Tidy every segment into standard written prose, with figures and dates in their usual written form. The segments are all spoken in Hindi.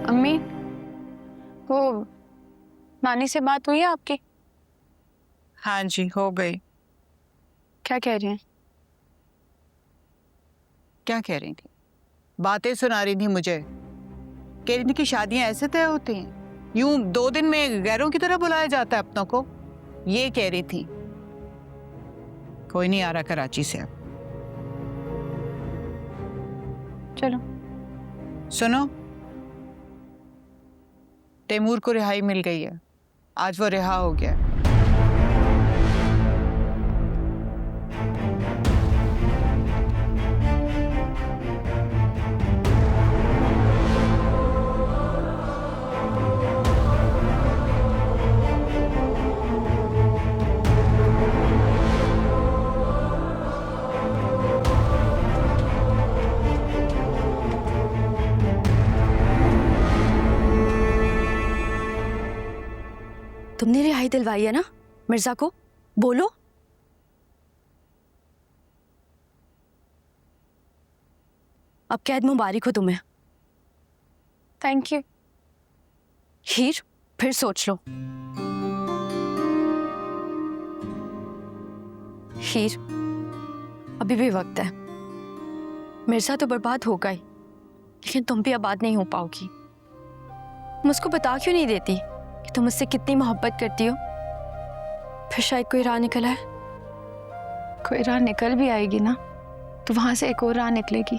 अम्मी, वो नानी से बात हुई है आपकी? हाँ जी, हो गई। क्या कह रही हैं? क्या कह रही थी? बातें सुना रही थी मुझे। कह रही थी कि शादियां ऐसे तय होती हैं, यूं 2 दिन में गैरों की तरह बुलाया जाता है अपनों को। ये कह रही थी। कोई नहीं आ रहा कराची से अब। चलो। सुनो, तैमूर को रिहाई मिल गई है। आज वो रिहा हो गया है। तुमने रिहाई दिलवाई है ना मिर्जा को? बोलो। अब कैद मुबारक हो तुम्हें। Thank you. हीर, फिर सोच लो। हीर, अभी भी वक्त है। मिर्जा तो बर्बाद हो गई, लेकिन तुम भी आबाद नहीं हो पाओगी। तुम उसको बता क्यों नहीं देती कि तुम उससे कितनी मोहब्बत करती हो? फिर शायद कोई राह निकल आए। कोई राह निकल भी आएगी ना, तो वहां से एक और राह निकलेगी।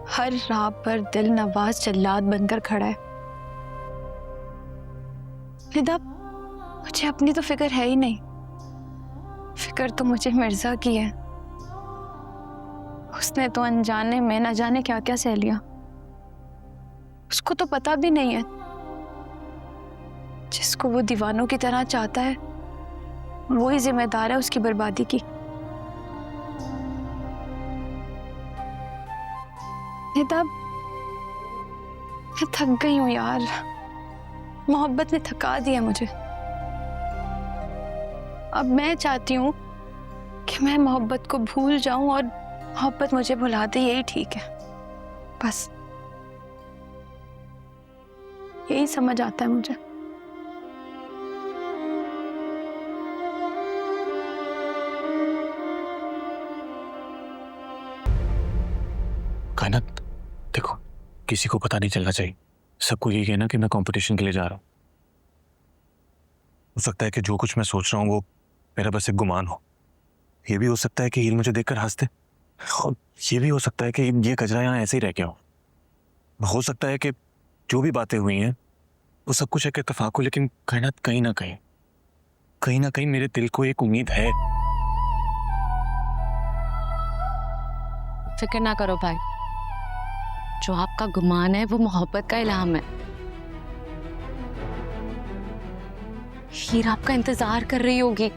हर राह पर दिल नवाज जल्लाद बनकर खड़ा है। निदा, मुझे अपनी तो फिक्र है ही नहीं। फिक्र तो मुझे मिर्जा की है। उसने तो अनजाने में न जाने क्या क्या सह लिया। उसको तो पता भी नहीं है, जिसको वो दीवानों की तरह चाहता है वो ही जिम्मेदार है उसकी बर्बादी की। निदा, मैं थक गई हूँ यार। मोहब्बत ने थका दिया मुझे। अब मैं चाहती हूँ कि मैं मोहब्बत को भूल जाऊं और मोहब्बत मुझे भुला दे। यही ठीक है, बस यही समझ आता है मुझे। कायनात, देखो, किसी को पता नहीं चलना चाहिए। सबको यही कहना कि मैं कंपटीशन के लिए जा रहा हूँ। हो सकता है कि जो कुछ मैं सोच रहा हूँ वो मेरा बस एक गुमान हो। ये भी हो सकता है कि हीर मुझे देखकर हंस दे, और ये भी हो सकता है कि ये कचरा यहाँ ऐसे ही रह गया हो सकता है कि जो भी बातें हुई हैं वो सब कुछ एक इत्तेफाक हो, लेकिन कायनात कहीं ना कहीं मेरे दिल को एक उम्मीद है। फिक्र ना करो भाई, जो आपका गुमान है वो मोहब्बत का इल्हाम है। हीर आपका इंतजार कर रही होगी।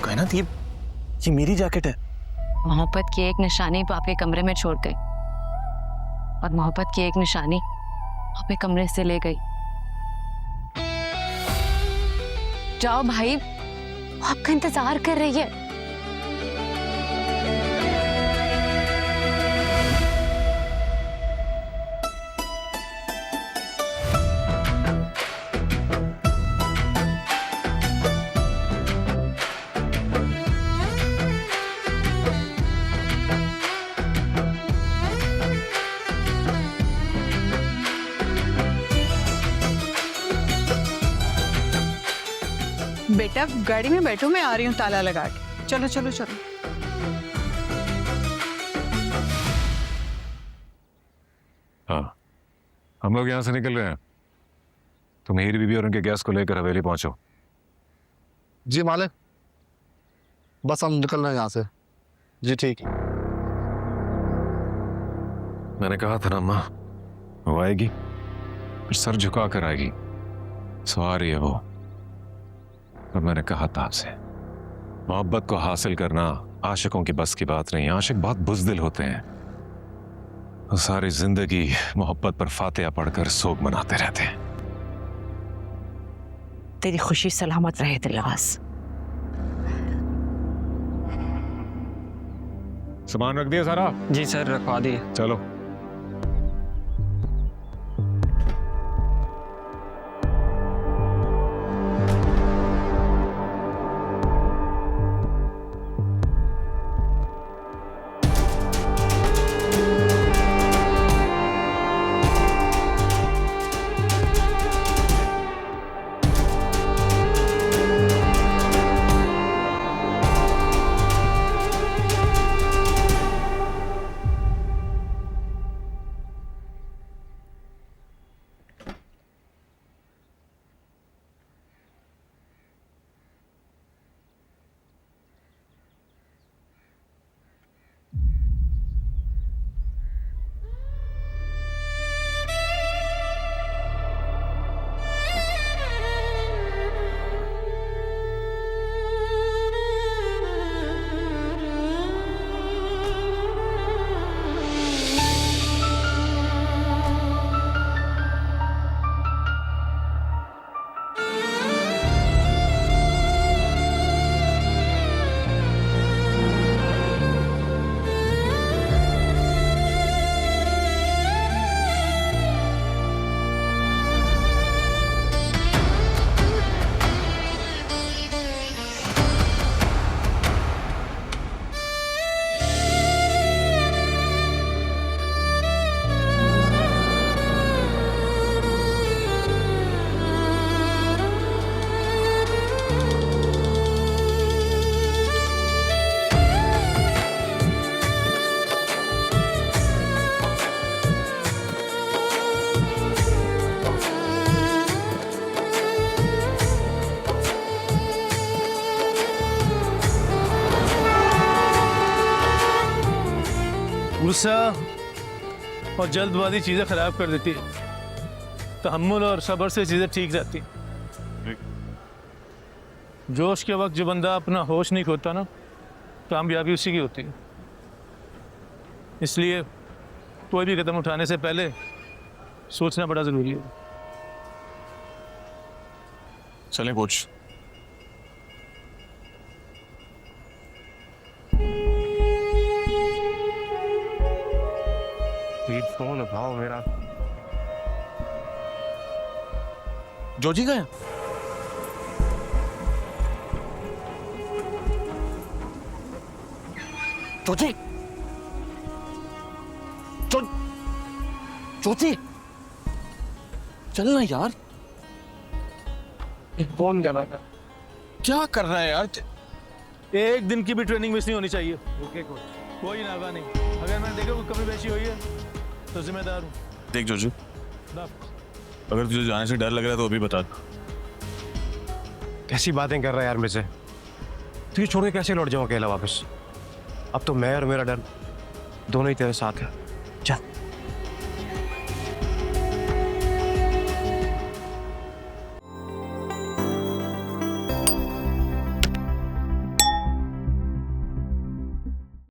कायनात, ये मेरी जैकेट है। मोहब्बत की एक निशानी वो आपके कमरे में छोड़ गई, और मोहब्बत की एक निशानी आपके कमरे से ले गई। जाओ भाई, वो आपका इंतजार कर रही है। बेटा गाड़ी में बैठो, मैं आ रही हूँ ताला लगा के। चलो चलो चलो। हाँ, हम लोग यहाँ से निकल रहे हैं। तुम हीर बीबी और उनके गैस को लेकर हवेली पहुंचो। जी मालिक, बस हम निकल रहे हैं यहाँ से। जी ठीक है। मैंने कहा था ना माँ, वो आएगी, फिर सर झुका कर आएगी। सो आ रही है वो। और मैंने कहा था आपसे, मोहब्बत को हासिल करना आशिकों की बस की बात नहीं। आशिक बहुत बुज़दिल होते हैं, वो सारी जिंदगी मोहब्बत पर फातिहा पढ़कर सोग मनाते रहते हैं। तेरी खुशी सलामत रहे दिलनवाज। सामान रख दिया सारा? जी सर, रखवा दिए। चलो। गुस्सा और जल्दबाजी चीज़ें ख़राब कर देती है। तहम्मुल और सब्र से चीज़ें ठीक रहती हैं। जोश के वक्त जो बंदा अपना होश नहीं खोता ना, कामयाबी उसी की होती है। इसलिए कोई भी कदम उठाने से पहले सोचना बड़ा ज़रूरी है। चलें कोच। फोन उठाओ मेरा। जोजी गए? जोजी, जोजी, चलना यार। फोन कर रहा था। क्या कर रहा है यार? एक दिन की भी ट्रेनिंग मिस नहीं होनी चाहिए। Okay coach. कोई नागा नहीं। अगर मैंने देखा कोई कमी पेशी हुई है तो जिम्मेदार हूँ। देख जोजू, अगर तुझे जाने से डर लग रहा है तो अभी बता। कैसी बातें कर रहा है यार मुझसे? तुझे छोड़ के कैसे लौट जाऊँ अकेला वापस? अब तो मैं और मेरा डर दोनों ही तेरे साथ है।